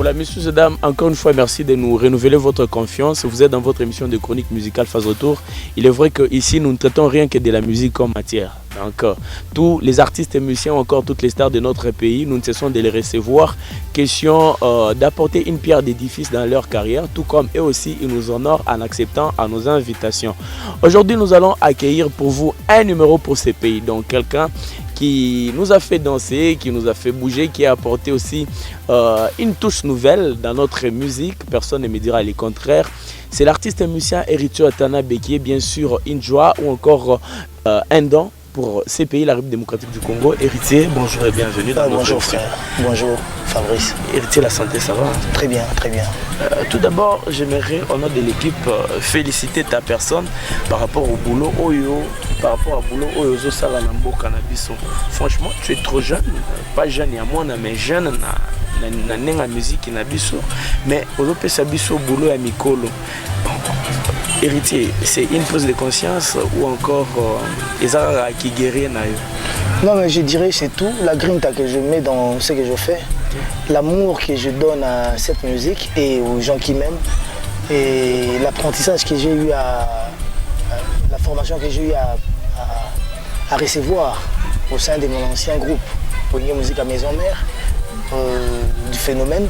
Voilà, messieurs et dames, encore une fois, merci de nous renouveler votre confiance. Vous êtes dans votre émission de chronique musicale Phase Retour. Il est vrai qu'ici, nous ne traitons rien que de la musique comme matière. Donc, tous les artistes et musiciens, encore toutes les stars de notre pays, nous ne cessons de les recevoir. Question d'apporter une pierre d'édifice dans leur carrière, tout comme eux aussi, ils nous honorent en acceptant à nos invitations. Aujourd'hui, nous allons accueillir pour vous un numéro pour ces pays. Donc, quelqu'un qui nous a fait danser, qui nous a fait bouger, qui a apporté aussi une touche nouvelle dans notre musique. Personne ne me dira le contraire. C'est l'artiste et musicien Héritier Watanabe qui est bien sûr une joie ou encore un don pour ces pays, la République démocratique du Congo. Héritier, bonjour et bienvenue dans notre bonjour frère, bonjour Fabrice. Héritier, la santé, ça va? Très bien, très bien. Tout d'abord, j'aimerais, au nom de l'équipe, féliciter ta personne par rapport au boulot Oyo, par rapport au boulot Oyo Salanambo Cannabiso. Franchement, tu es trop jeune, pas jeune, il y a moins, mais jeune, na musique Nabiso, mais aujourd'hui, ça biso boulot à Mikolo. Héritier, c'est une prise de conscience ou encore Ezara qui guérit? Non, mais je dirais c'est tout, la grinta que je mets dans ce que je fais, l'amour que je donne à cette musique et aux gens qui m'aiment, et l'apprentissage que j'ai eu la formation que j'ai eu à recevoir au sein de mon ancien groupe, Pogné Musique à Maison Mère, du phénomène,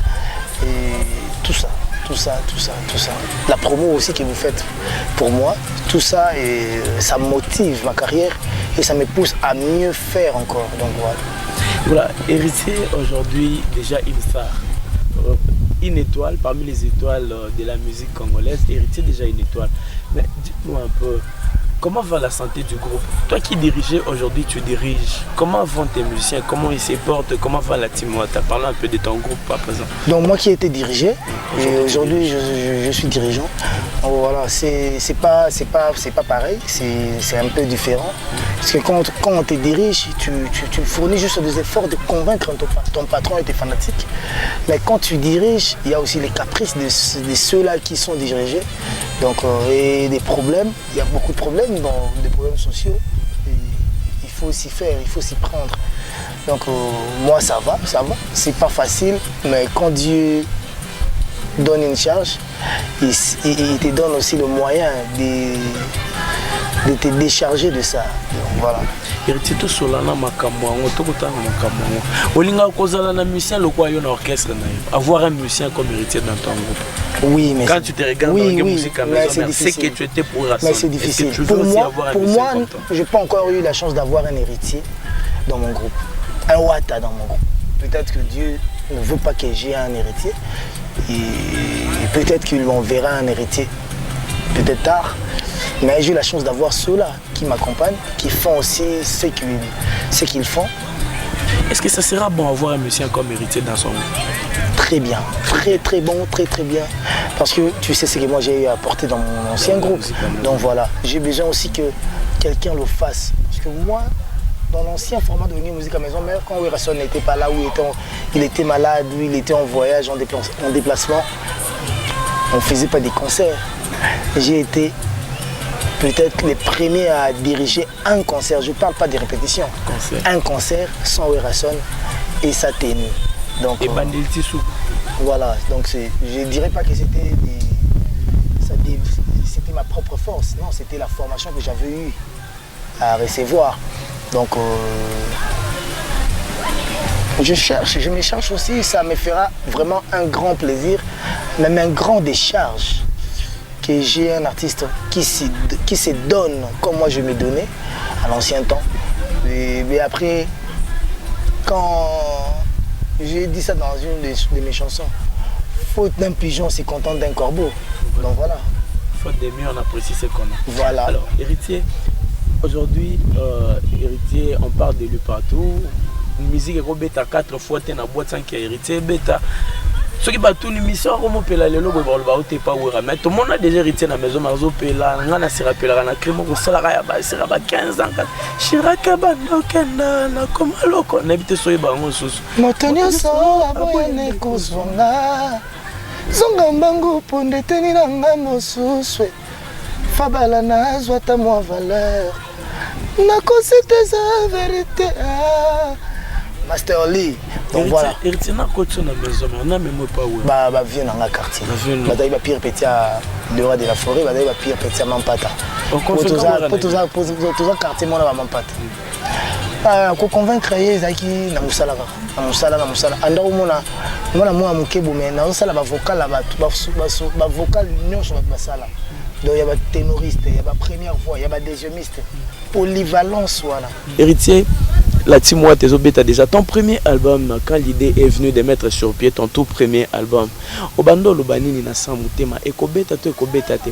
et tout ça. Tout ça. La promo aussi que vous faites pour moi, tout ça, et ça motive ma carrière et ça me pousse à mieux faire encore. Donc voilà. Voilà, Héritier, aujourd'hui déjà une star, une étoile parmi les étoiles de la musique congolaise. Héritier déjà une étoile. Mais dites-nous un peu, comment va la santé du groupe? Toi qui dirigeais aujourd'hui, tu diriges. Comment vont tes musiciens? Comment ils se portent? Comment va la team? Tu as parlé un peu de ton groupe à présent. Donc moi qui étais dirigé, et aujourd'hui je suis dirigeant. Donc voilà, c'est pas pareil, c'est un peu différent. Parce que quand on te dirige, tu fournis juste des efforts de convaincre ton patron et tes fanatiques. Mais quand tu diriges, il y a aussi les caprices de ceux-là qui sont dirigés. Donc, et des problèmes, il y a beaucoup de problèmes, des problèmes sociaux. Et il faut s'y faire, il faut s'y prendre. Donc moi ça va. C'est pas facile, mais quand Dieu donne une charge, il te donne aussi le moyen de te décharger de ça. Donc, voilà. Héritier to solana makambo ngo to kotanga makambo ngo olinga kozala na musicien lokwa yo na orchestre na yo, avoir un musicien comme Héritier dans ton groupe. Oui, mais quand tu te regardes dans la musique à Maison Mère, c'est que tu étais pour rassembler. Mais c'est difficile. Pour moi, je n'ai pas encore eu la chance d'avoir un héritier dans mon groupe, un Wata dans mon groupe. Peut-être que Dieu ne veut pas que j'ai un héritier, et peut-être qu'il m'enverra un héritier, peut-être tard. Mais j'ai eu la chance d'avoir ceux-là qui m'accompagnent, qui font aussi ce qu'ils font. Est-ce que ça sera bon d'avoir un musicien comme Héritier dans son groupe? Très bien, très bon, très bien. Parce que tu sais ce que moi j'ai apporté dans mon ancien groupe. Donc voilà, j'ai besoin aussi que quelqu'un le fasse. Parce que moi, dans l'ancien format de Musique à Maison Mère, quand Werasson n'était pas là, où il était malade, où il était en voyage, en déplacement, on ne faisait pas des concerts. J'ai été peut-être les premiers à diriger un concert, je ne parle pas des répétitions, un concert sans Werasson et sa tenue. Donc, et Bandelti sous. Voilà, donc je ne dirais pas que c'était ma propre force, non, c'était la formation que j'avais eue à recevoir. Donc je me cherche aussi, ça me fera vraiment un grand plaisir, même un grand décharge. Que j'ai un artiste qui se donne comme moi je me donnais à l'ancien temps. Mais après, quand j'ai dit ça dans une de mes chansons, faute d'un pigeon, c'est content d'un corbeau. Donc voilà. Faute des mieux, on apprécie ce qu'on a. Voilà. Alors, Héritier, aujourd'hui, Héritier, on parle de lui partout. Une musique est bêta 4 fois, tu es dans la boîte sans qu'il y ait Héritier, bêta. Ce qui va tout l'émission, comment peut la lelo pas mais tout le monde a déjà héritier dans la maison, marzo pela, ngana se rappellera na crime ko sala ya ba sera ba 15 ans. Shiraka bando kenda na komaloko na bité soye bango susu. Motonyo so aboyene kozonga. Zonga mbangu ponde teni na ngamo suswe. Fabala na zwata mo valeur. Na kosite za vérité. Master Lee, Donc voilà. Héritier na coach na maison, on a même pas où. Bah vient dans la quartier. Bah d'ailleurs bah pire petit à Dehors de la forêt, bah d'ailleurs bah pire petit à Mampata. Pour tout ça quartier mon à Mampata. Ko convaincre ezaki na musala ka. Na musala. Anda omona moi mukebo mais na musala ba vocal là ba vocal nyonso ba basala. Donc il y a des ténoristes, il y a des premières voix, il y a des deuxiémistes. Polyvalence voilà. Héritier, la team Watt as déjà ton premier album quand l'idée est venue de mettre sur pied ton tout premier album. Obando Lobanini na Samutema ekobeta te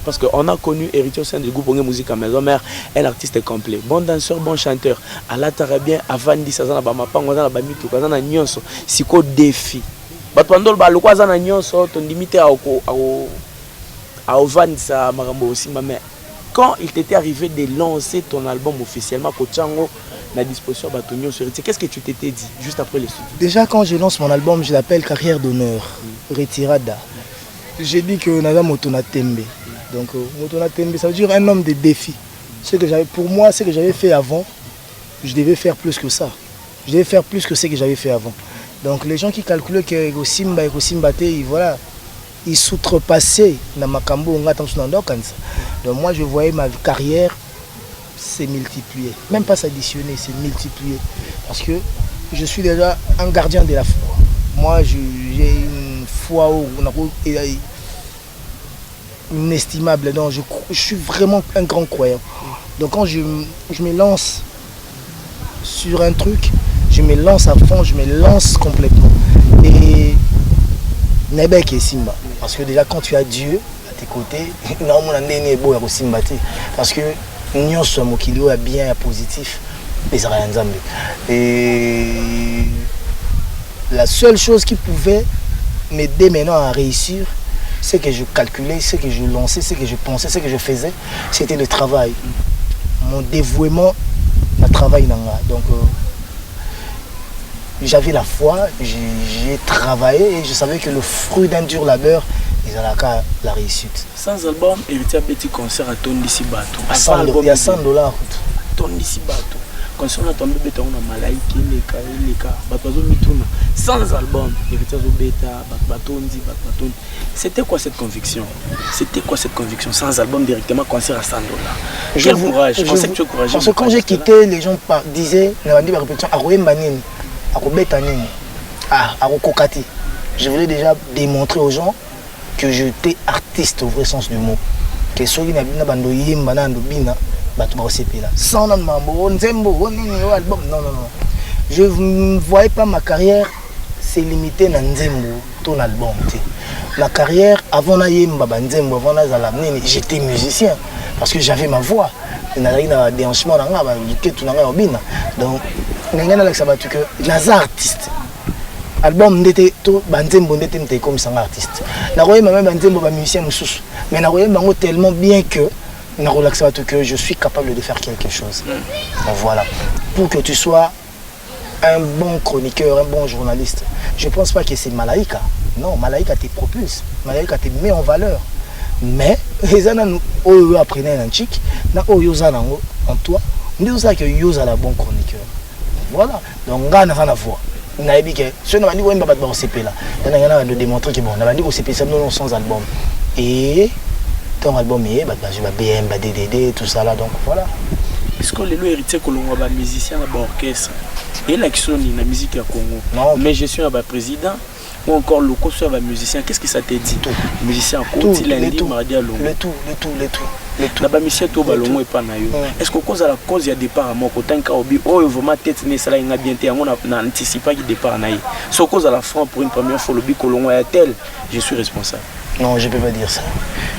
parce que on a connu Héritier au sein du groupe Musique à Maison Mère, un artiste complet, bon danseur, bon chanteur. Allah tarabien avant 10 ans ba mapango na ba mitu kaza na nyonso siko défi. Batwando ba lokwa za na nyonso ton limité à Ovansa Marambo aussi, mais quand il t'était arrivé de lancer ton album officiellement, Kochango, la disposition Batonio sur Héritier, qu'est-ce que tu t'étais dit juste après le studio? Déjà, quand je lance mon album, je l'appelle Carrière d'honneur, Retirada. J'ai dit que Nada Motona Tembe. Donc, Motona Tembe, ça veut dire un homme de défi. Pour moi, ce que j'avais fait avant, je devais faire plus que ça. Je devais faire plus que ce que j'avais fait avant. Donc, les gens qui calculaient que Simba et Simba, voilà. Ils s'outrepassaient dans ma cambo. Donc moi je voyais ma carrière se multiplier. Même pas s'additionner, se multiplier. Parce que je suis déjà un gardien de la foi. Moi j'ai une foi inestimable. Donc je suis vraiment un grand croyant. Donc quand je me lance sur un truc, je me lance à fond, je me lance complètement. Et Nebek et Simba. Parce que déjà quand tu as Dieu à tes côtés, parce que nous sommes au kilo à bien, à positif, et la seule chose qui pouvait m'aider maintenant à réussir, c'est que je calculais, c'est que je lançais, c'est que je pensais, c'est que je faisais, c'était le travail. Mon dévouement, le travail. Donc j'avais la foi, j'ai travaillé et je savais que le fruit d'un dur labeur, ils allaient à la réussite. Sans album, Héritier a petit concert à Tony Sibato. Il y a $100. Tony Sibato. Concert à Tony Sibato, on a Malaïki, Leka, Batozo Mituna. Sans album, Héritier Zobeta, Batondi. C'était quoi cette conviction? Sans album, directement concert à $100. Quel courage, conceptuel courageux. Parce que quand j'ai quitté, les gens disaient, on a dit la répétition, je voulais déjà démontrer aux gens que j'étais artiste au vrai sens du mot. Que ceux qui n'ont pas je ne voyais pas ma carrière se limiter à Nzembo, ton album. Ma carrière, avant j'étais musicien parce que j'avais ma voix. Donc, je artiste. Album n'était tout Banzembo n'était comme ça artiste. Na roye même Banzembo ba musicien mususu. Mais na roye bango tellement bien que na relaxa que je suis capable de faire quelque chose. Donc voilà. Pour que tu sois un bon chroniqueur, un bon journaliste. Je pense pas que c'est Malaïka. Non, Malaïka te propulse. Malaïka te met en valeur. Mais les gens qui apprennent un chic, na oyozana en toi, nous ça que yoza la bon chroniqueur. Voilà. Donc on a rien à voir. On a dit que ce n'est pas dit qu'on va pas CP là. On a démontré que bon, on a dit que CP c'est non sans album. Et ton album est je vais BM, DDD, tout ça là, donc voilà. Est-ce que les héritiers que l'on a musicien à orchestre et l'action de la musique à Congo? Non. Mais je suis un président ou encore le coach sur musicien. Qu'est-ce que ça t'a dit? Tout. Musicien côté lundi, mardi à Longo. Le tout. La musicien tout balongo et pas naïo. Est-ce que cause à la cause il y a départ à mon côté quand obi oh vraiment tête né ça là il a bien été on a anticipé qu'il départ naïo. So cause à la fin pour une première fois le bi colongo est tel, je suis responsable. Non, je peux pas dire ça.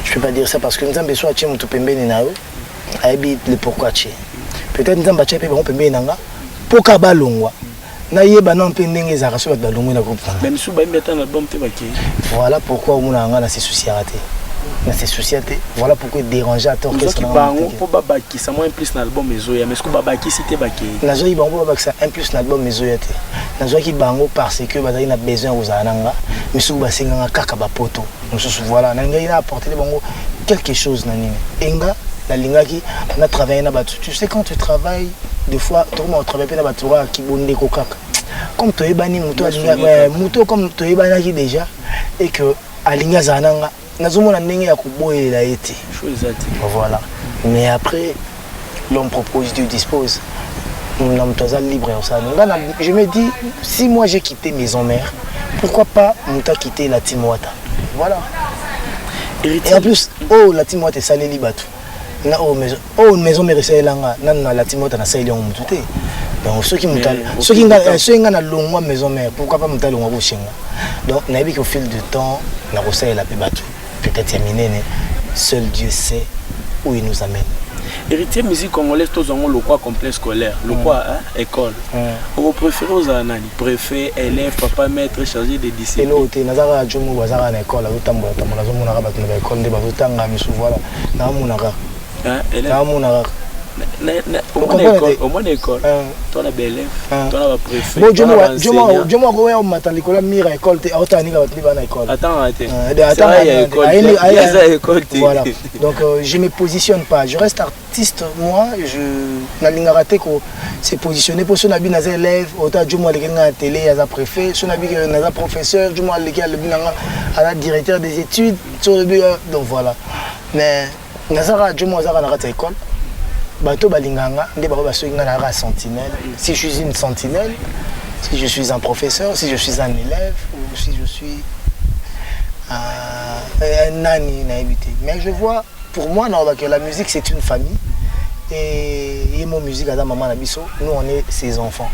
Je peux pas dire ça parce que nous avons besoin de tout pembe naïo. Aibi le pourquoi tché. Peut-être nous avons besoin de pembe nanga pour kabalongwa. Naïeba non pendenge za raso ba balongo na groupe. Même sous ba mettre un album te baki. Voilà pourquoi on a nga na se soucier raté. Voilà pourquoi déranger à tort que ça bango pour babaki ça moins plus dans l'album mezoya mais ce que babaki cité baki nazo bango babaki ça un plus dans l'album mezoya te nazo ki bango parce que bazali na besoin aux ananga mais sous basenga kaka ba poto mususu voilà nanga ina apporter bango quelque chose na nini enga la lingaki na travailler na batu tu sais quand tu travailles des fois tout le monde travaille na batu qui bonde ko kaka comme tu es banni muto comme tu es banni déjà et que alinga zananga nazomona ndenge ya koboyela ete voilà mais après l'homme propose Dieu dispose l'homme total libre ça je me dis si moi j'ai quitté maison mère pourquoi pas muta quitter la Timwata voilà et en plus oh la Timwata saleli batu na maison mère selanga na la Timwata na saleli on mututé donc ceux qui nga na longwa maison mère pourquoi pas muta longwa boshenga donc na yebi au fil du temps na rosela la batu peut-être terminé seul Dieu sait où il nous amène. Héritier musique congolaise tous ont le quoi complet scolaire le quoi école vous préférez aux anani préfet élève papa maître chargé des disciples et nazara jomo bazara na école utambola tambola zo mona ba na école nde bazotanga misu voilà na monaka na monaka au moins école toi la belle toi la préfet jomo ko ya mata likola mira école te autant ka batli bana école attends voilà donc je me positionne pas je reste artiste moi je na lingarate ko se positionner pour son abi naza élève autant jomo le na télé ya za préfet son abi na professeur jomo le ki le binanga à la directeur des études donc voilà mais nazara jomo za na rate école bato balinganga nde bako basoki nga na sentinelle si je suis une sentinelle si je suis un professeur si je suis un élève ou si je suis un nani na évité mais je vois pour moi que la musique c'est une famille et mon musique à maman na biso nous on est ses enfants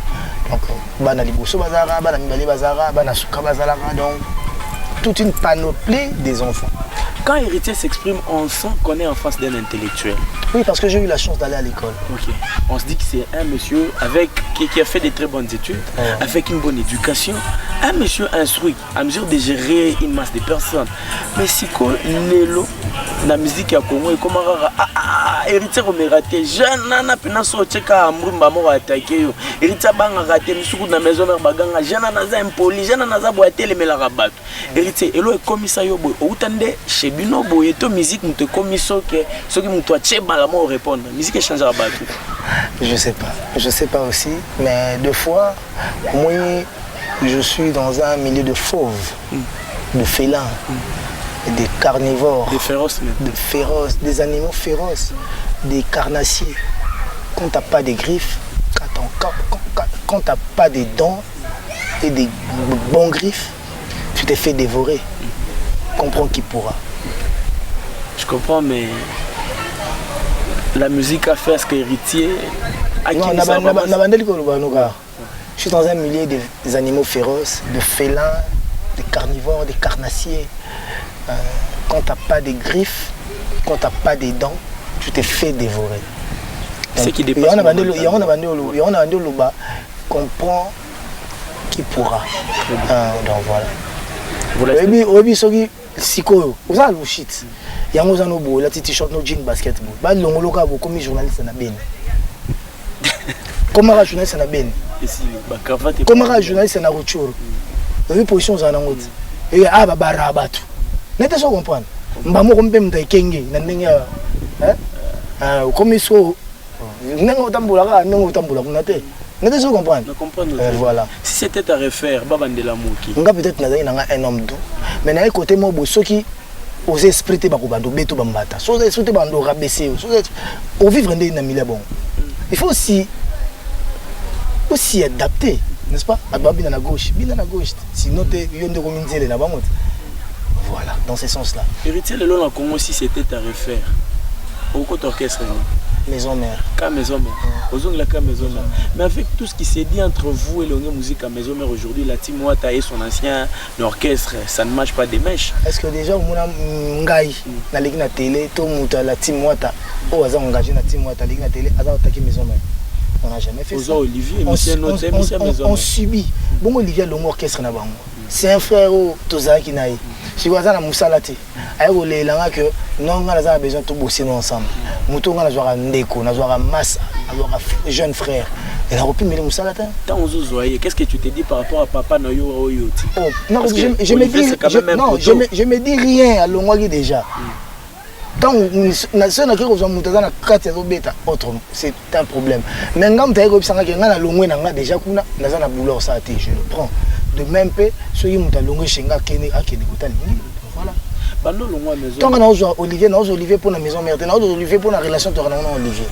donc bana liboso bazara bana mibale bazara bana suka bazara donc toute une panoplie des enfants. Quand Héritier s'exprime, on sent qu'on est en face d'un intellectuel. Oui, parce que j'ai eu la chance d'aller à l'école. Ok. On se dit que c'est un monsieur qui a fait des très bonnes études, avec une bonne éducation, un monsieur instruit, à mesure de gérer une masse de personnes. Mais si Lelo, la musique à Congo, et comment Héritier on raté, jeune nana pena socheka amrumba mo attaqué. Héritier banga raté, misuku na maison mère baganga, jeune nana za impoli, jeune nana za boité les mela rabat. Héritier, elo est commissaire yo boy, outande chez Bino boy, to musique nous te commisso que ce qui nous toi tcheba la mo répondre. Musique change à battu. Je sais pas aussi, mais deux fois, moi je suis dans un milieu de fauves, de félins. Des carnivores, des animaux féroces, des carnassiers. Quand t'as pas des griffes, quand t'as pas des dents et des bons griffes, tu t'es fait dévorer. Comprends qui pourra. Je comprends, mais la musique a fait ce qu'héritier. Non, je suis dans un milieu des animaux féroces, de félins, des carnivores, des carnassiers. Quand tu n'as pas de griffes, quand tu n'as pas de dents, tu t'es fait dévorer. Ce qui dépasse. Comprends qui pourra. Donc voilà. Oui, sikoyo, vous avez le shit. Il y a un beau, la petite t-shirt, no jean basketball. Bah, l'ongoloka, vous comme journaliste na ben. Comment un journaliste na ben? Comment un journaliste na routure? Vous avez position dans l'angle. Et ah bah barabatu. N'était pas comprendre. Mbamo comme pem de kenge, n'engue hein? Comme isso, n'engue tambula, n'engue tambula, n'était. N'était pas comprendre. Voilà. Si c'était à refaire, babandela mouki. On va peut-être n'avoir un homme doux, mais d'un côté moi, ceux qui osent exprimer bakubando, beto bambata, osent exprimer bando rabaisser, au vivre dans une bon. Il faut aussi adapter, n'est-ce pas? À la gauche, sinon tu es une de communauté là-bas. Voilà, dans ce sens-là. Héritier le long Congo si c'était à refaire. Au côté orchestre. Maison mère. Ka maison mère. Aux ongles la maison mère. Mais avec tout ce qui s'est dit entre vous et l'ongé musique à maison mère aujourd'hui, la team Wata et son ancien orchestre, ça ne marche pas des mèches. Est-ce que déjà on a ngai na ligi na télé, tout muta la team Wata, au hasard engagé na team Wata ligi na télé, à attaquer maison mère. On n'a jamais fait ça. Olivier, on subit. Bon Olivier le orchestre na bango. C'est un frère au Tozaki naï. Si vous avez un moussalati, alors les langues que non, on a besoin de bosser ensemble. Mouton, on a besoin de ndeko, on a besoin de masse, on a besoin de jeune frère. Et la repris, mais les moussalati. Qu'est-ce que tu te dis par rapport à Papa Noyo Oyoti? Non, je me dis rien à Longwagi déjà. Tant nation na kiko zomuta na kati ya beta autre c'est un problème. Mais ngam taiko bisanga ke ngana longwe na nga déjà kuna naza na boulot ça té je le prends. De même peu ceux qui muta longwe chenga kene akene kutani. Voilà. Bando longwa maison. Tant na ozo Olivier na ozo Olivier pour la maison mère, na ozo Olivier pour la relation to na Olivier.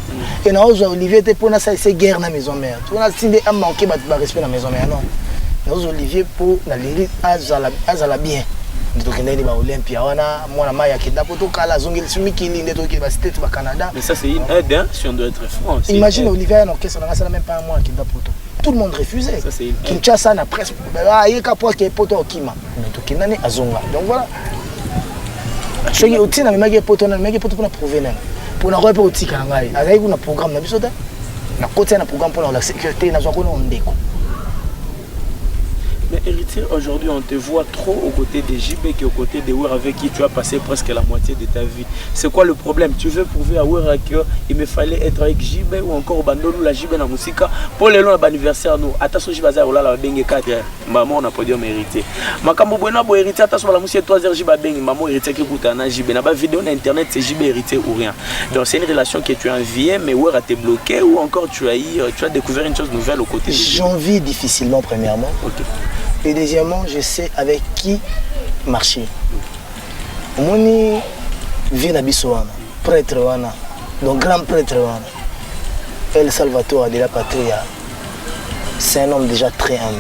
Et na ozo Olivier te pour na ça c'est guerre na maison mère. Tu na sinde a manquer ba respect na maison mère non. Na ozo Olivier pour la lingi azala bien. Ndokendeni ba Olympia wana mwana maya kida poto kala zongeli sumikili ndeto ke ba state ba Canada. Mais ça c'est une aide hein, si on doit être franc. Imagine Olivier en orchestre na ça même pas un mois kida poto. Tout le monde refusait. Ça c'est une Kinshasa na presse ba yeka po ke poto okima. Ndokendani azonga. Donc voilà. Ce qui est na magi poto na magi poto pour prouver na. Pour na repe otika ngai. Azai kuna programme na biso ta. Na côté na programme pour la sécurité na zo ko na ndeko. Mais héritier, aujourd'hui, on te voit trop aux côtés des JB qu'aux côtés des Wera avec qui tu as passé presque la moitié de ta vie. C'est quoi le problème? Tu veux prouver à Wera qu'il me fallait être avec JB ou encore au Bandolo, la JB dans la musique pour les longs anniversaire nous. Attention, JB Zaza, la bengue 4 maman, on a podium héritier. Makambo Buena, bo héritier, attention, la musique 3h, JB bengue, maman héritier qui écoute un JB. N'a pas vidéo sur internet, c'est JB héritier ou rien. Donc c'est une relation que tu as enviée, mais Wera t'es bloqué ou encore tu as découvert une chose nouvelle aux côtés de JB. J'en vis difficilement, premièrement. Ok. Et deuxièmement, je sais avec qui marcher. Moni vient à Bissouana, prêtre wana, donc grand prêtre wana. El Salvatore de la Patria, c'est un homme déjà très humble.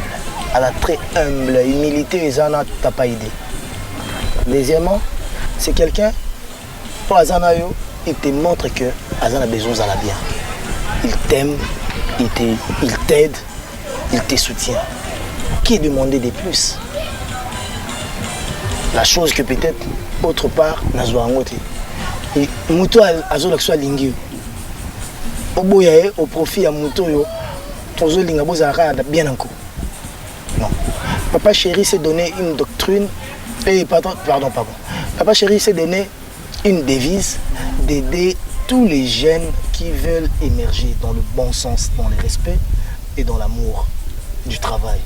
Elle a très humble, humilité et zana t'as pas idée. Deuxièmement, c'est quelqu'un, pour Azanayo, il te montre que Azana a besoin d'Azana bien. Il t'aime, il t'aide, il te soutient. Qui est demandé de plus? La chose que peut-être autre part n'a pas été. Muto azo soit lingio. Oboya au profit à muto yo. Tozo linga bozara bien encore. Non. Papa chéri s'est donné une doctrine et pardon. Papa chéri s'est donné une devise d'aider tous les jeunes qui veulent émerger dans le bon sens, dans le respect et dans l'amour du travail.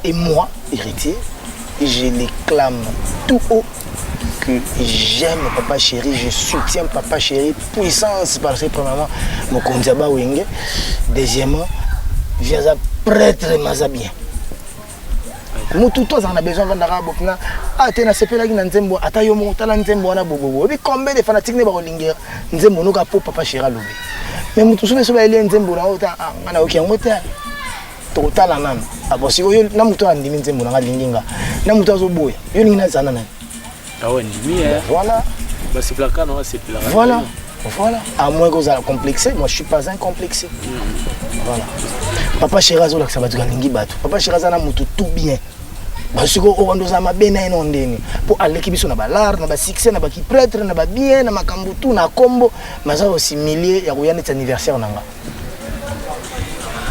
Et moi, héritier, je l'éclame tout haut que j'aime papa chéri, je soutiens papa chéri, puissance parce que premièrement, mon kondiaba wenge, deuxièmement, viens à prêtre mazabien. Moi tout toi on a besoin d'ara bokna ah tena sepela ki na nzembo ata yo mo tala nzembo na bobobo bi combien de fanatiques ne ba kolinga nzembo no ka po papa chéri lobi mais mutu so ba ile nzembo na ota ngana oki ngota totala nana abosi yo na mutu andimi nzembo na ngalinga na mutu azoboya yo ningi na zana na ah ouais ndimi voilà bah c'est plaka non c'est plaka voilà à moins que vous allez complexer moi je suis pas un complexé voilà papa chéri azo la ça va tukalingi bato papa chéri azana mutu tout bien parce que on doit ma bena inondeni pour aller qui biso na balar na ba succès na ba ki prêtre na ba bien na makambu tout na combo maza aussi millier ya koyana cet anniversaire nanga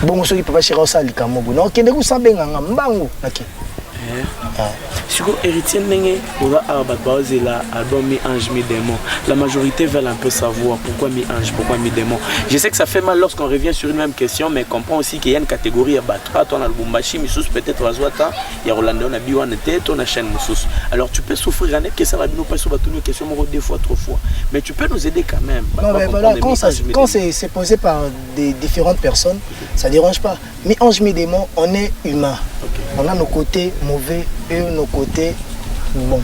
bon soki papa chéri ça likamobo non kende ku sabenga mbangu naki Suko héritier ndenge oza abatbaoze la album Mi Ange Mi Démon. La majorité veulent un peu savoir pourquoi Mi Ange, pourquoi Mi Démon. Je sais que ça fait mal lorsqu'on revient sur une même question, mais comprends aussi qu'il y a une catégorie à battre. Toi, on a le Bumbashi, Missous peut-être Wazwata, il y a Rolando, on a Biwan, on a chaîne Missous. Alors tu peux souffrir, on a que ça va bien pas sur une question deux fois, trois fois, mais tu peux nous aider quand même. Non mais voilà, quand c'est posé par des différentes personnes, ça dérange pas. Mi Ange Mi Démon, on est humain. Okay. On a nos côtés mauvais et nos côtés bons.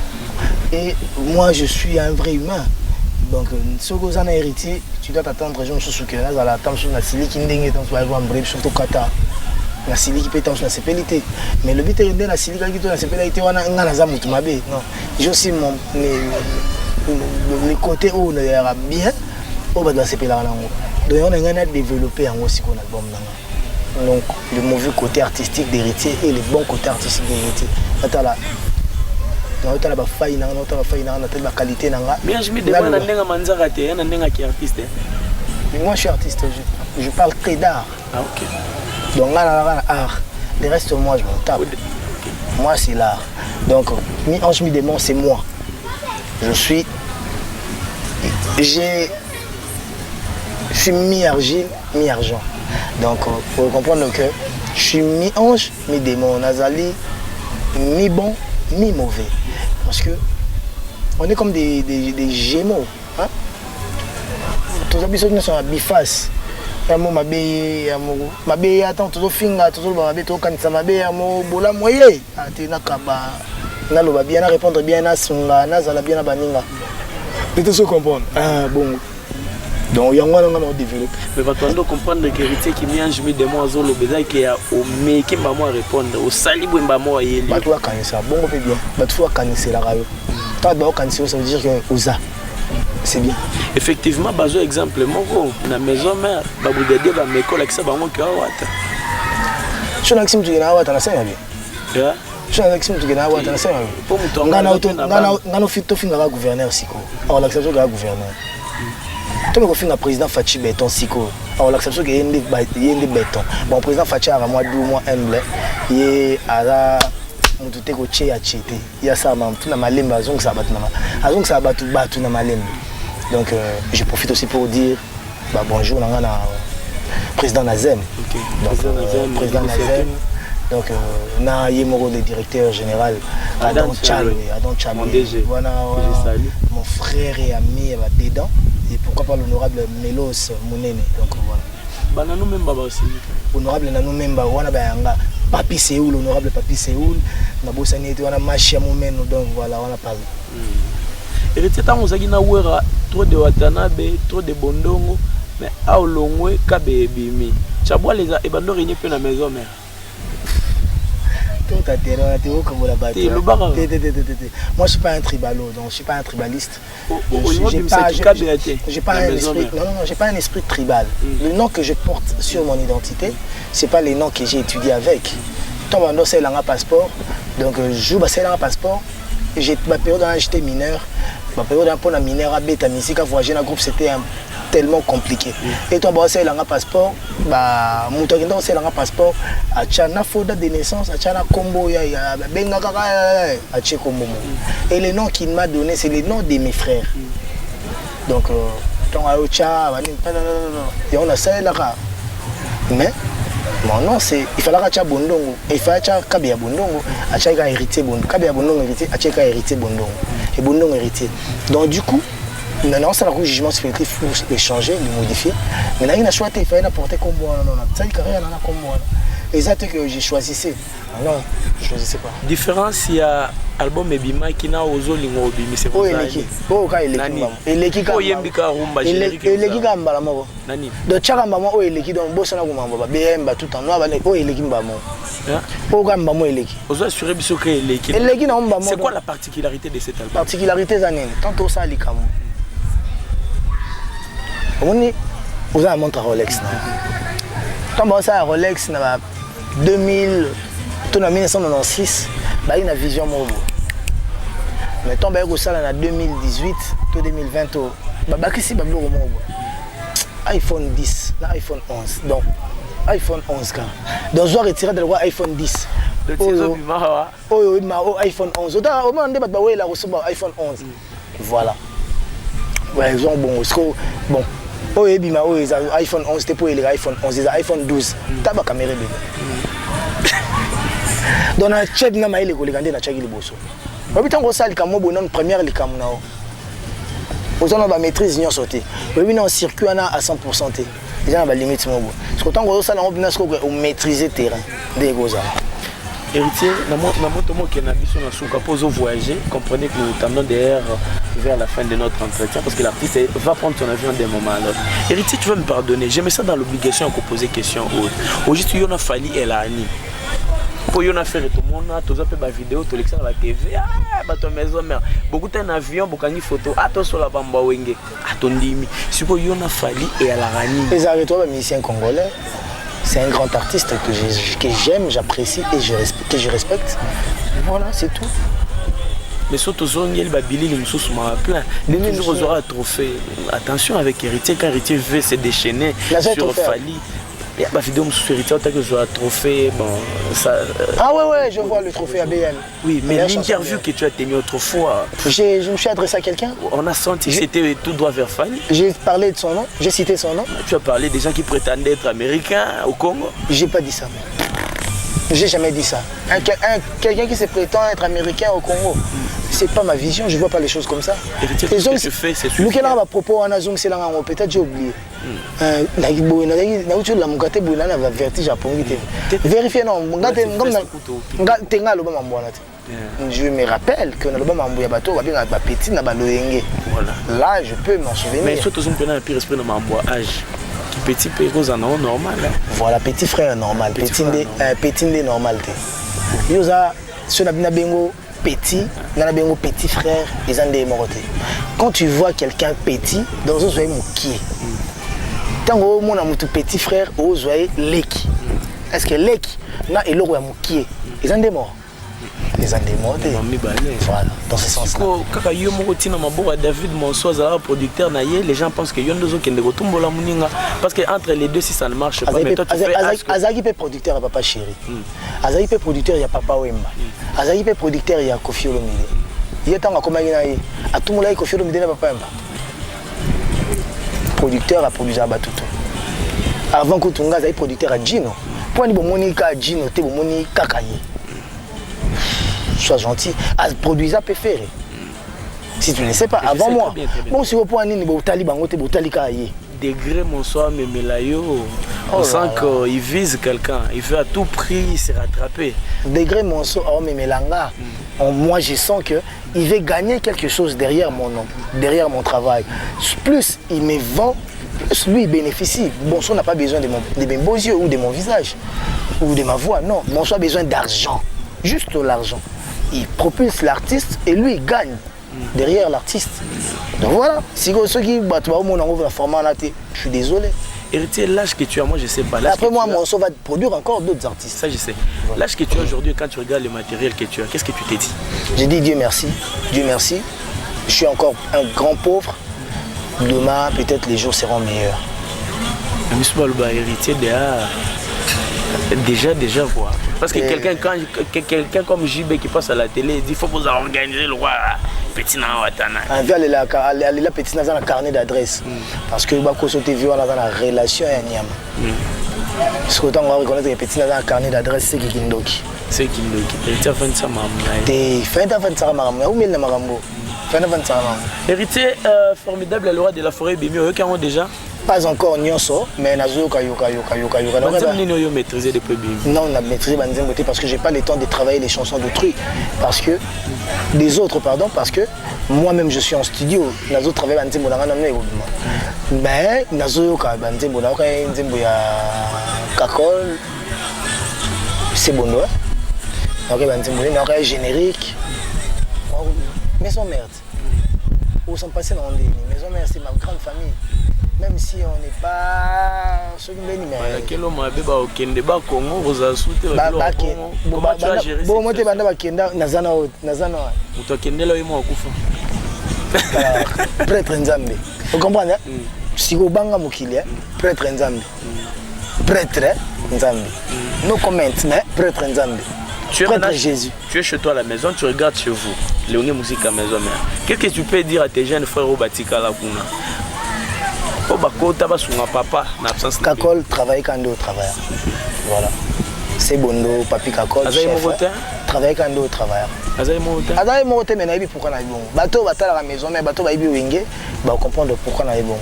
Et moi, je suis un vrai humain. Donc, si tu es un héritier, tu dois t'attendre à ce que là, à la table sur la sili qui n'est pas un bref, surtout Qatar. La sili qui peut être la sépélité. Mais le but est de la sili qui est la sépélité, on a un zamout mabe. Non, j'ai aussi les côtés où on est bien, on va la sépélité. Donc, on a un développé en aussi qu'on album. Donc le mauvais côté artistique d'héritier et le bon côté artistique d'héritier. Attends la faille na la qualité nanga. Mais je me demande ndenga manzaka te, na ndenga qui artiste. Moi je suis artiste, je parle que d'art. Ah OK. Donc là art. Le reste moi je m'en tape. Moi c'est l'art. Donc Mi Ange Mi Démon c'est moi. Je suis mi-argile, mi-argent. Donc, pour comprendre que je suis mi-ange, mi-démon, nazali, mi-bon, mi-mauvais. Parce que On est comme des gémeaux. Hein? Tous les habitants sont à biface. Yamo mabe yamo mabe attends toujours finga toujours mabe to kanisa mabe yamo bola moye atina kaba na loba bien na répondre bien na sunga na zala bien na baninga tu se comprendre ah bon donc yango na on développer mais va toi comprendre que héritier qui mélange mi de moi zolo beza qui ya o meki ba moi répondre au sali bwemba moi yeli ba toi kanisa bon peut bien ba toi kanisa la rayo ta ba kanisa ça veut dire que oza c'est bien. Effectivement, bazo exemple moko na maison mère ba brigadier ba meko la kisa bango ki awata. Je n'axime tu na awata na sema bien. Ya. Je n'axime tu na awata na sema bien. Pour mutonga ngana fito finga ka gouverneur siko. Alors l'acception ka gouverneur. Toi ko finga président Fachi Beton siko. Alors l'acception que yende béton. Bon président Fachi a moi 2 mois humble. Yé ala mutu te ko che ya chete. Ya sa mam tu na malemba azong sa batu batu na malemba. Donc je profite aussi pour dire bonjour à président Nazem. Okay. Donc, président Nazem. Donc na Yemoro le directeur général Adam Chalwe. Voilà, mon frère et ami dedans. Et pourquoi pas l'honorable Melos Mounene. Donc voilà. Banano Memba aussi. Honorable Nano Memba wana bayanga Papi Séoul, l'honorable Papi Séoul. Na bosani ete wana Machia Moumeno. Donc voilà, on a parlé. Héritier tant ozaki na wera trop de watanabe, trop de bondongo, mais a olongwe kabe ebimi. Chabwa les a ebando régner pe na maison mère. Tout à terre, tu comme la bataille. Moi je suis pas un tribalo, donc je suis pas un tribaliste. J'ai pas un esprit. Non, j'ai pas un esprit tribal. Le nom que je porte sur mon identité, c'est pas les noms que j'ai étudiés avec. Toi maintenant c'est un passeport, donc je joue c'est un passeport. J'ai ma période où j'étais mineur. Ma période pour la mineur à bêta musique à voyager dans le groupe c'était tellement compliqué. Et toi bah c'est un passeport, bah mon toi c'est un passeport à Tchana faute de naissance, à Tchana combo ya benga kaka à Tché combo. Et les noms qu'il m'a donné c'est les noms de mes frères. Donc ton à Ocha, et on a ça là. Mais mon nom c'est il fallait acha bondongo, il fallait acha kabia bondongo, acha héritier bondongo, kabia bondongo héritier, acha héritier bondongo et bondongo héritier. Donc du coup, maintenant ça le jugement spirituel faut le changer, le modifier. Maintenant il a choisi il fallait apporter comme moi non, ça il carré là comme moi. Et ça que j'ai choisissé. Non, je choisissais pas. Différence il y a album Ebima qui na ozolingo obimi c'est pour ça. Oh ka eleki. Eleki ka. Oyembika rumba générique. Eleki ka mbala moko. Nani? Do chaka mbamo o eleki donc bossa na kumamba ba bemba tout en noir ba o eleki mbamo. Oh ka mbamo eleki. Ozo assurer biso que eleki. Eleki na mbamo. C'est quoi la particularité de cet album? Particularité zanene. Tant ça likamo. On est aux a montre Rolex na. Quand on ça Rolex na 2000 en 1996 bah une vision mobo mais tombe au sala en 2018 to 2020 bah bakisi ba mobo iPhone 10 na iPhone 11 donc iPhone 11 quand donc je retirer de loi iPhone 10 iPhone 11 au moment de ba ouais la recevoir iPhone 11 voilà ouais ils ont bon oh et bima oh iPhone 11 c'était pour les iPhone 11 les iPhone 12 taba caméra bébé donc na check na maile ko lekande na check liboso obi tango sali kamo bonon première likamu nao ozona ba maîtrise nyo sauté obi na circuit ana à 100% té déjà ba limite mobo parce que tango sala on bina sko on maîtriser terrain de goza. Héritier, na moto mo na biso na souka pozo voyager, comprenez que nous t'amenons derrière vers la fin de notre entretien parce que l'artiste va prendre son avion d'un moment à l'autre. Héritier, tu vas me pardonner, j'ai mis ça dans l'obligation de poser question autre. Aujourd'hui, on a fallu elle a ani. Pour y en faire tout le monde, tu as fait des vidéos, tu as la TV, ton maison mère. Beaucoup d'un avion, beaucoup de photos, à ton sur la bamba wenge, à ton dimi. Si vous y en a fallu et elle a rani. Les arrêteurs, musicien congolais. C'est un grand artiste que j'aime, j'apprécie et que je respecte. Voilà, c'est tout. Mais surtout, il va billy les moussos plein. Les jours aura un trophée. Attention avec Héritier, quand Héritier veut se déchaîner sur Fali. Il y a ma vidéo sur Héritier, tant que je vois un trophée. Bon, ça, ah ouais, je vois le trophée ABM. Oui, mais l'interview que tu as tenu autrefois. Je me suis adressé à quelqu'un. On a senti que c'était tout droit vers Fali. J'ai parlé de son nom, j'ai cité son nom. Tu as parlé des gens qui prétendaient être américains au Congo. J'ai pas dit ça. J'ai jamais dit ça. Quelqu'un qui se prétend être américain au Congo, c'est pas ma vision, je vois pas les choses comme ça. Les hommes, ce que tu fais, c'est suffisant. Peut-être j'ai oublié. Vérifiez non. Je me rappelle que dans le moment où il y a bateau, il y a petit na baloyenge. Là, je peux m'en souvenir. Mais surtout, on peut plus respect dans mon âge. Petit péros en normal. Voilà, petit frère normal. Petit ndé normal. Yosa, ce n'a bengo petit, n'a bengo petit frère, ils ont des morotés. Quand tu vois quelqu'un petit, dans un soirée moukier. Tant que mon amour petit frère, au soirée leki. Est-ce que leki n'a et l'eau moukier, ils ont des morts. Les andémos, voilà, dans ce sens-là. Quand David Monsoa, producteur, les gens pensent que Yondozo qui est parce qu'entre les deux, si ça ne marche pas, mais toi tu fais... Azaki peut producteur, il n'y a Papa Chéri. Azaki peut producteur, il y a Papa Wemba. Azaki peut producteur, il y a Kofi Olomide. Il y a tant comme à tout le monde, Kofi Olomide n'a Papa Wemba. Producteur a produit à Batuto. Avant que Tunga, il y a producteur à Gino. Pour nous, Monica Gino, tu es Monica Kakaye. Sois gentil, à produire peut faire. Si tu ne sais pas, avant moi. Bon, si vous prenez une bouteille, degré mon soir, mais Melayo, on sent qu'il vise quelqu'un, il veut à tout prix se rattraper. Degré mon soir, oh, mais Melanga, moi je sens qu'il veut gagner quelque chose derrière mon nom, derrière mon travail. Plus il me vend, plus lui il bénéficie. Bonsoir n'a pas besoin de mes beaux yeux ou de mon visage ou de ma voix, non. Bonsoir a besoin d'argent, juste l'argent. Il propulse l'artiste et lui il gagne derrière l'artiste. Donc voilà, si ceux qui battent la format, je suis désolé. Héritier, l'âge que tu as, moi je sais pas. Après moi, mon son va produire encore d'autres artistes. Ça je sais. Voilà. L'âge que tu as aujourd'hui, quand tu regardes le matériel que tu as, qu'est-ce que tu t'es dit? J'ai dit Dieu merci, Dieu merci. Je suis encore un grand pauvre. Demain, peut-être les jours seront meilleurs. Monsieur Balba, héritier déjà quoi. Parce que quelqu'un comme JB qui passe à la télé, il dit il faut vous organiser le roi petit na watana. Elle est petit dans un carnet d'adresse. Parce que Bako TV on a la relation à Niam. Parce que on va reconnaître que petit dans un carnet d'adresse c'est Kindoki. C'est Kindoki. Et tu as fait ça maman. Fait ça maman. Où mille marambo. Fait ça maman. Héritier formidable le roi de la forêt Bimi au déjà. Pas encore Nyonso, mais Nazo Kayoka. Vous maîtrisé depuis Bimi? Non, on a maîtrisé Banzemboté parce que j'ai pas le temps de travailler les chansons d'autrui. Parce que, des autres, pardon, parce que moi-même je suis en studio. Nazo travaille Banzemboté. Mais Nazo Banzemboté, Kakol, c'est bon, donc Banzemboté, générique. Maison merde. Où sont passés dans les maison mère, c'est ma grande famille. Même si on n'est pas ceux qui me disent quel homme a bébé au Kende ba Congo vous a soutenu comment tu as géré bon moi te banda ba Kenda nazana to Kende là moi kufa prêtre nzambe vous comprenez si vous banga mukili prêtre nzambe prêtre nzambe no comment mais prêtre nzambe prêtre Jésus. Tu es chez toi à la maison, tu regardes chez vous Léonie musique à maison mère. Qu'est-ce que tu peux dire à tes jeunes frères au Batika là kuna? Papa, Kakol travaille quand on travaille. Voilà. C'est Bondo, Papi Kakol. Travaille quand on travaille. Azaï Moté, mais naïbi pourquoi naïbi bon. Bateau va à la maison, mais bateau va y wingé, va comprendre pourquoi naïbi bon.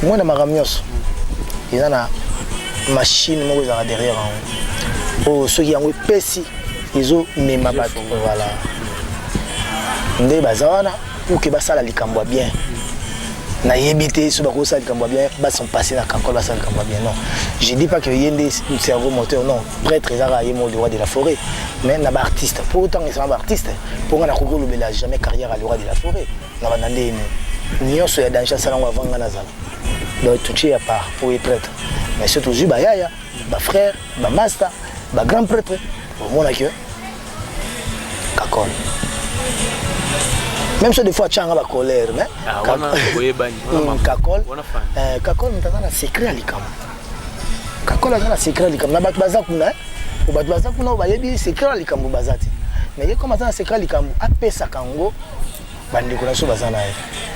Moi dans ma ramios, il y a une machine derrière. Oh, ceux qui ont pessi, ils ont mis ma bateau. Voilà. Ndé bazana pour que ça la likambo bien. Na yébité sur le ça comme bien bas sont passés na Kakol bas ça comme bien non je dis pas que yende cerveau moteur non prêtre ezara yemo le roi de la forêt mais na ba artiste pour autant ils sont ba artiste pour na kokolo bela jamais carrière à le roi de la forêt na banande ni nyonso ya danger ça na vanga na zala donc tout est à part pour les prêtres mais surtout juba yaya ba frère ba master ba grand prêtre au monde que Kakol. Même si des fois tu as la colère, mais Kakol, tu as secret à l'icam. Kakol a un secret à l'icam. Na bat bazakuna, ou bat bazakuna, ou bayebi secret à l'icam bazati. Mais comme tu as un secret à l'icam, après ça kango, bandi kuna so bazana.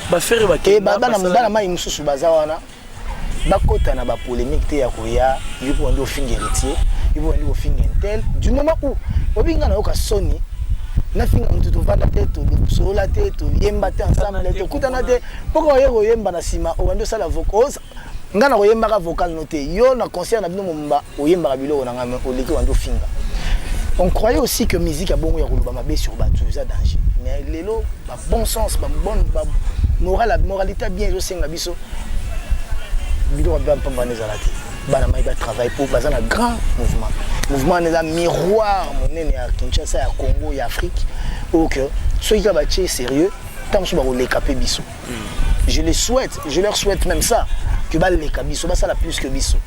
Ba faire ba ke ba na mai mususu bazawana. Ba kota na ba polémique te ya koya, yuko ndo fingi héritier. ils vont aller au fin tel du moment où obinga na yoka soni na finga mutu to vanda te to solola te to yemba te ensemble te kutana te poko yego yemba na sima o bando sala vocal nga na yemba ka vocal noté yo na concert na bino momba o yemba ka biloko na ngame o leki wando finga. On croyait aussi que musique a bon ya koloba mabe sur batu ça danger mais lelo ba bon sens ba bonne ba moralité bien je senga biso biloko ba pamba nezala te bana mai ba travail pour baza na grand mouvement est un miroir monene ya Kinshasa ya Congo ya Afrique OK ceux qui ba tché sérieux tant que ba les capé biso je leur souhaite même ça que ba les kabiso ba ça la plus que biso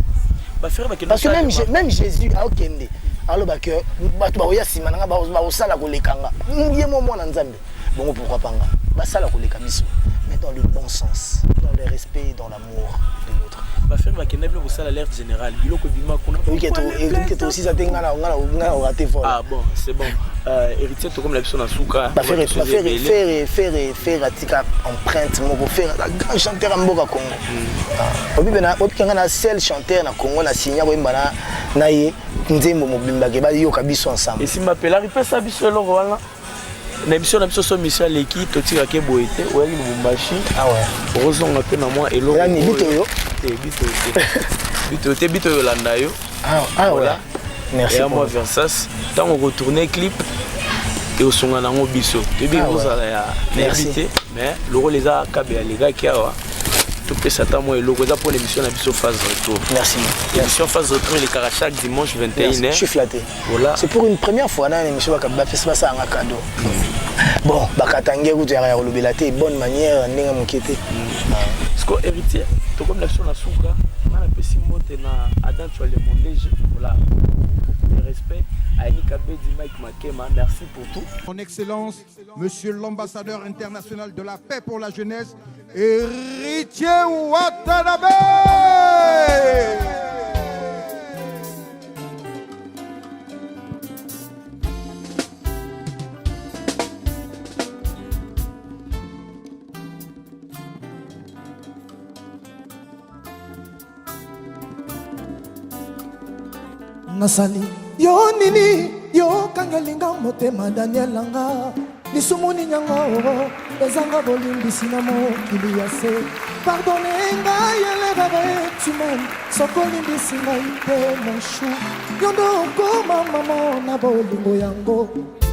parce que même Jésus a okende alors bah que bato ba oya sima nga ba osala ko lekanga yemo mwana nzambe bon pourquoi pas nga ba sala ko lekabiso mais dans le bon sens dans le respect dans l'amour de l'autre ba faire ba kenda bien ça l'alerte générale biloko bima kuna oui que toi aussi ça tenga na raté fort ah bon c'est bon héritier to comme la personne asuka ba faire atika empreinte moko faire la grand chanteur en Mboka Congo obi bena okanga na seul chanteur na Congo na signa ko mbana na ye nzembo mobimba ke ba yo kabiso ensemble et si m'appelle ripe ça biso lo wana na biso so mission l'équipe to tira ke boete oya ni Lubumbashi ah ouais rozonga pe na moi elo ni bitoyo bito yo landa yo ah voilà merci et à moi Versas tant on retourner clip et au son na ngo biso te bi rozala ya invité mais le rôle les a kabé les gars qui a tout peut s'attendre moi logo pour l'émission na biso phase retour merci l'émission phase retour les cara chaque dimanche 21h je suis flatté voilà c'est pour une première fois dans l'émission ba fait ça en cadeau bon bakatange ku ya lobela te bonne manière ndinga mokete parce que héritier to comme l'action na souka na pesi mote na Adam tu le mondage voilà le respect à Nikabe di Mike Makema merci pour tout Son Excellence Monsieur l'ambassadeur international de la paix pour la jeunesse Héritier Watanabe. Nasali yo nini yo kangelinga motema Daniel langa lisumuni nyanga ezanga bolimbisi na mokili ya se pardonne ngai elebere tumen sokolimbisi ngai te mon chou yondo koma mama na bolingo yango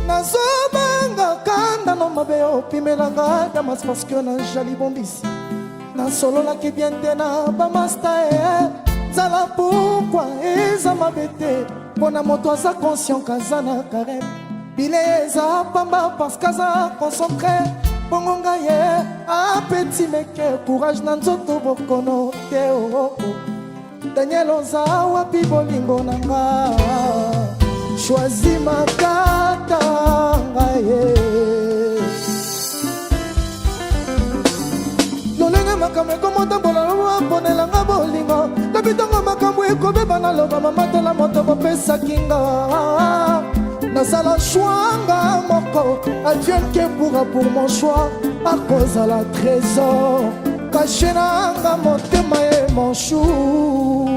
nazobanga kanda no mabe opimelanga damas parce que na jali bombisi nasololaki bien te na bamasta zala pourquoi eza mabete mpona moto aza conscient kaza na karem bile eza pamba parce kaza concentré bongo ngai ye apeti meke courage na nzoto bokono te Daniel oza wapi bolingo na nga choisi makata ngai lolenga makambo ekomotambola lowaponelanga bolingo lobitongo makambo ekobeba naloba mamatela moto bopesaki nga nasala shwanga moko advienne que pourra pour mon choix à cause à la trésor caché nanga motema ye mon chou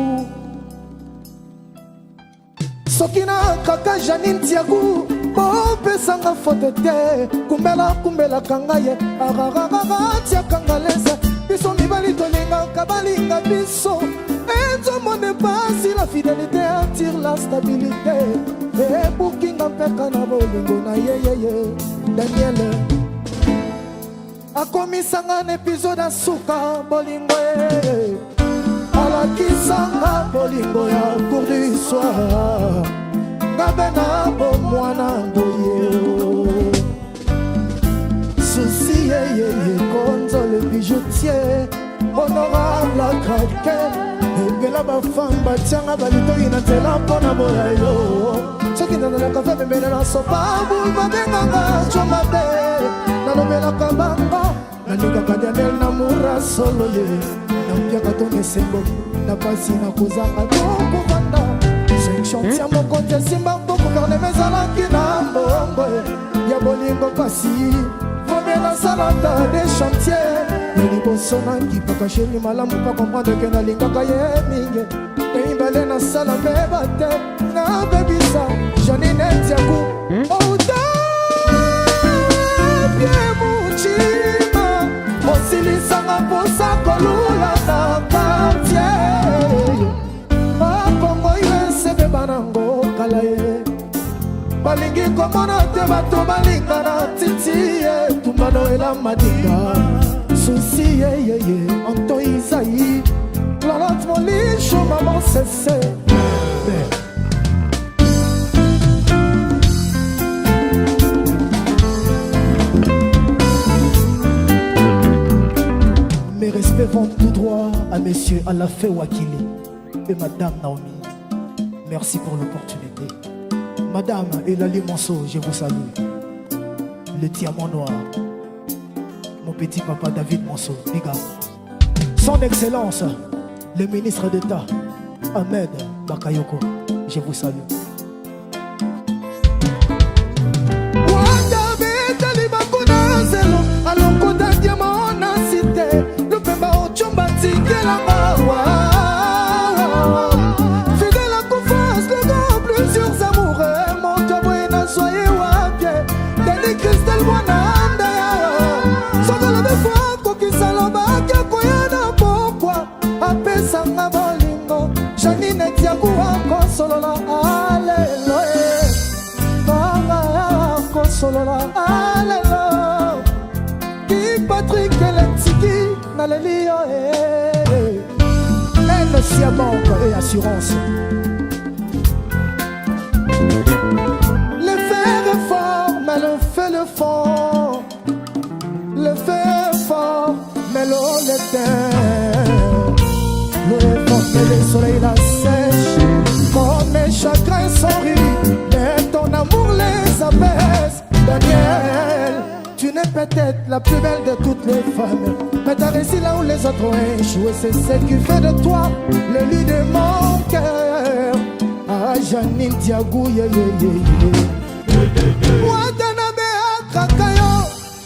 soki na kaka Janine Tiago bopesanga fote te kumbelaka ngai arararara tiakanga lese biso mibali tolingaka balinga biso enzomone pasi la fidélité attire la stabilité ebukinga mpeka na bolingo na yeyeye Daniel akomisanga na épisode ya suka bolingo alakisanga bolingo ya cour du soir ngabe na bomwana ngoye souci yeye konzo le bijoutier honorable craqué ebela bafemme batianga balitoyi na nzela mpona boya yo soki nananaka fe memene na sopabu babenganga coma te nalobelaka bango nalingaka Daniel na mura solo ye nampiaka tona esengo na pasi na kozanga tokovanda chantia mokonzi esimba mpo guverneme ezalaki na mbongo ya bolingo kasi vomie nasalata de chantier liboso nakipaka sheri malamu pa comprendre ke nalingaka ye mingi eyibale nasala mbeba te nabebisa Janine Tiago odabie mutima osilisanga mposa kolula na quartier bakongo yesebe banango kala ye balingi komona te bato balingana titi ye tumbano ela madinga susi yeyeye Anto Isaïe Lolotte Molisho maman cessé Mes respects vont tout droit à messieurs Alafé Wakili et madame Naomi. Merci pour l'opportunité. Madame Elali Monceau, je vous salue. Le diamant noir. Mon petit papa David Monceau, les gars. Son Excellence, le ministre d'État, Ahmed Bakayoko, je vous salue. Fidèle à confiance, le grand plusieurs amoureux, mon diable et n'a soyez wapie, Denis Christelle Bonanda, sans que la défense, pour qui s'alaba, qui a koyana pourquoi, apesa nga bolingo, Janine Tiago, consolola, alléluia, Mama, consolola, alléluia, qui Patrick et Lexiki, alléluia, Sia banque et assurance. Le fer est fort, mais le feu le fond. Le feu est fort, mais l'eau l'éteint. L'eau est forte, mais le soleil la sèche. Quand mes chagrins sont rires, mais ton amour les apaise. Daniel, tu n'es peut-être la plus belle de toutes les femmes, mais t'as réussi là où les autres ont échoué. C'est ce qui fait de toi le lit de mon cœur. Ah, Janine Tiago, Watanabe Akakayo,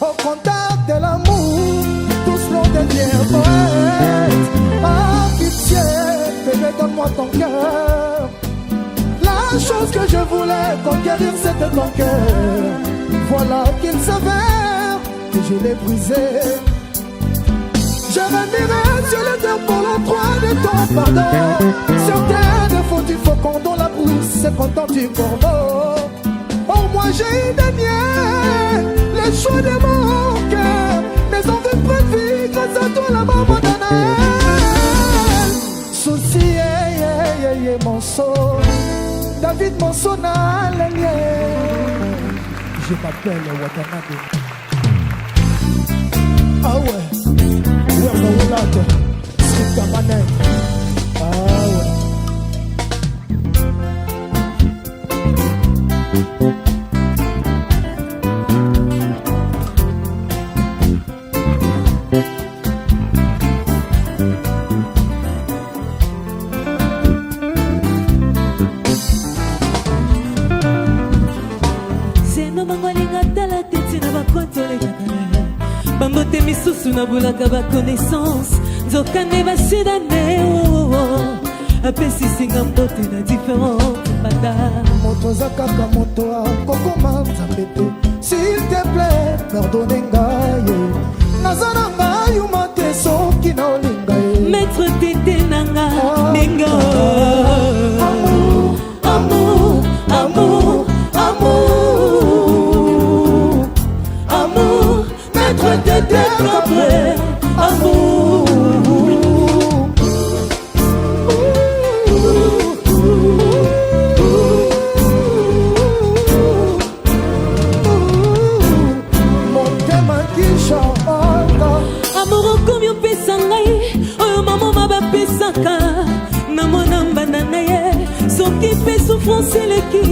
au contact de l'amour, tous l'on devient poète. Ah, pitié, bébé, donne-moi ton cœur. La chose que je voulais conquérir, c'était ton cœur. Voilà qu'il s'avère que je l'ai brisé. Je renierai sur le terre pour l'octroi de ton pardon. Sur terre de faux du faucon dont la brousse est content du corbeau. Oh, moi j'ai gagné le choix de mon cœur. Mes envies prévues grâce à toi la maman d'Anaël. Souci, Monceau, David Monceau n'a l'allié. Je m'appelle Watanabe. Ah ouais, Wanda Stricta Manette. Ah ouais. Bambote misusu na bulaka ba connaissance Nzokane ba sidane apesi singa mbote na différente madame. Moto zakaka moto a kokoma nzambete. S'il te plaît, pardonne ngai. Nazana ngai umate soki na olinga. Maître tete nanga nenga. Amour, amour, amour, amour, maître tete propre, amour. Souffrance leki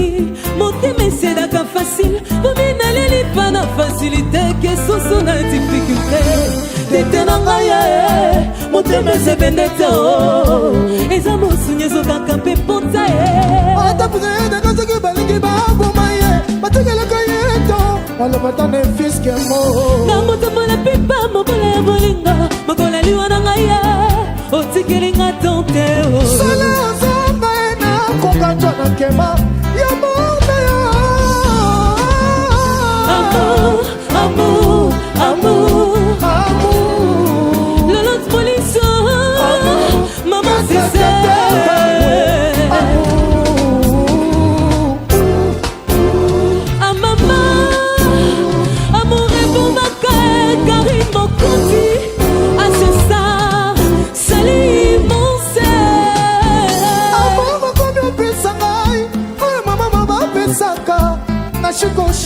motema esedaka facile bomina leli pa na facilité ke soso na difficulté tete na ngai motema ezebende te eza mosunyi ezokaka mpe ponza ata prede soki balingi baboma ye batekelaka ye to alobatane fiske mo na motombo na pipa mobola ya bolinga mokola liwa na ngai otikelinga tante sala zamba ena kokanja na kema ya monde ya amour amour amour amour lolot police maman c'est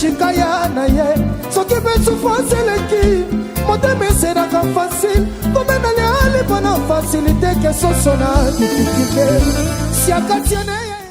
shikaya na ye soki mpe souffrance eleki motema esedaka facile komena leali mpona facilité ke soso na difficulté siakatiene